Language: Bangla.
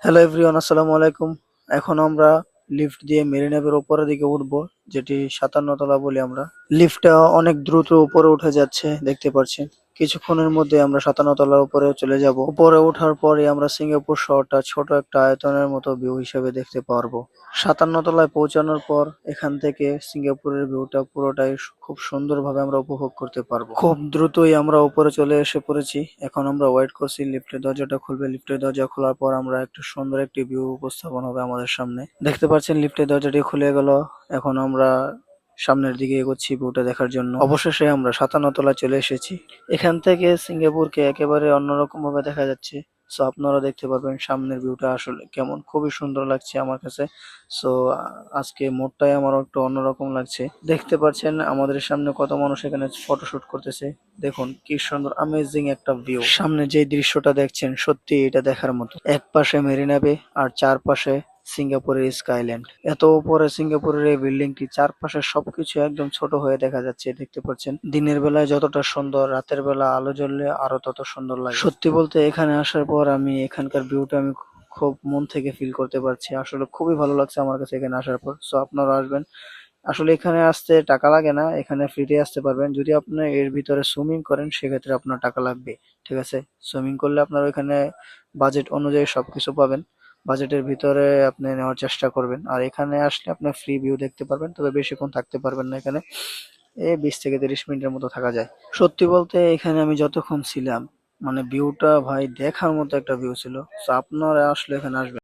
হ্যালো এভরিওয়ান, আসসালামু আলাইকুম। এখন আমরা লিফট দিয়ে মেরিনা বের উপরের দিকে উঠবো, যেটি 57 তলা বলি আমরা। লিফটটা অনেক দ্রুত উপরে উঠে যাচ্ছে, দেখতে পাচ্ছেন। কিছুক্ষণের মধ্যে আমরা 57 তলার উপরে চলে যাব। উপরে ওঠার পরে আমরা সিঙ্গাপুর শহরটা ছোট একটা আয়তনের মতো ভিউ হিসেবে দেখতে পারবো। 57 তলায় পৌঁছানোর পর এখান থেকে সিঙ্গাপুরের ভিউটা পুরোটাই খুব সুন্দরভাবে আমরা উপভোগ করতে পারবো। খুব দ্রুতই আমরা উপরে চলে এসে পড়েছি। এখন আমরা ওয়েট করছি, লিফটের দরজাটা খুলবে। লিফটের দরজা খোলার পর আমরা একটা সুন্দর একটি ভিউ উপস্থাপন হবে আমাদের সামনে। দেখতে পাচ্ছেন লিফটের দরজাটি খুলে গেল। এখন আমরা সামনের দিকে এগোচ্ছি ভিউটা দেখার জন্য। অবশেষে আমরা 57 তলায় চলে এসেছি। এখান থেকে সিঙ্গাপুরকে একেবারে অন্যরকম ভাবে দেখা যাচ্ছে। সো আপনারা দেখতে পারবেন সামনের ভিউটা আসলে কেমন, খুবই সুন্দর লাগছে আমার কাছে। সো আজকে মোডটাই আমার একটু অন্যরকম লাগছে। দেখতে পাচ্ছেন আমাদের সামনে কত মানুষ এখানে ফটোশুট করতেছে। দেখুন কি সুন্দর অ্যামেজিং একটা ভিউ। সামনে যে দৃশ্যটা দেখছেন সত্যি এটা দেখার মতো। এক পাশে মেরিনা বে আর চারপাশে সিঙ্গাপুরের স্কাইল্যান্ড। এত উপরে সিঙ্গাপুরের এই বিল্ডিংটি, চারপাশে সবকিছু একদম ছোট হয়ে দেখা যাচ্ছে। দেখতে পাচ্ছেন দিনের বেলায় যতটা সুন্দর, রাতের বেলা আলো জ্বললে আরো তত সুন্দর লাগে। সত্যি বলতে এখানে আসার পর আমি এখানকার ভিউটা আমি খুব মন থেকে ফিল করতে পারছি। আসলে খুবই ভালো লাগছে আমার কাছে এখানে আসার পর। সো আপনারা আসবেন। আসলে এখানে আসতে টাকা লাগে না, এখানে ফ্রিতে আসতে পারবেন। যদি আপনি এর ভিতরে সুইমিং করেন সেক্ষেত্রে আপনার টাকা লাগবে। ঠিক আছে, সুইমিং করলে আপনার ওইখানে বাজেট অনুযায়ী সবকিছু পাবেন। বাজেটের ভিতরে আপনি নেওয়ার চেষ্টা করবেন। আর এখানে আসলে আপনি ফ্রি ভিউ দেখতে পারবেন, তবে বেশিক্ষণ থাকতে পারবেন না এখানে। 20 থেকে 30 মিনিটের মতো থাকা যায়। সত্যি বলতে এখানে আমি যতক্ষণ ছিলাম, মানে ভিউটা ভাই দেখার মতো একটা ভিউ ছিল। তো আপনারা আসলে এখানে আসবেন।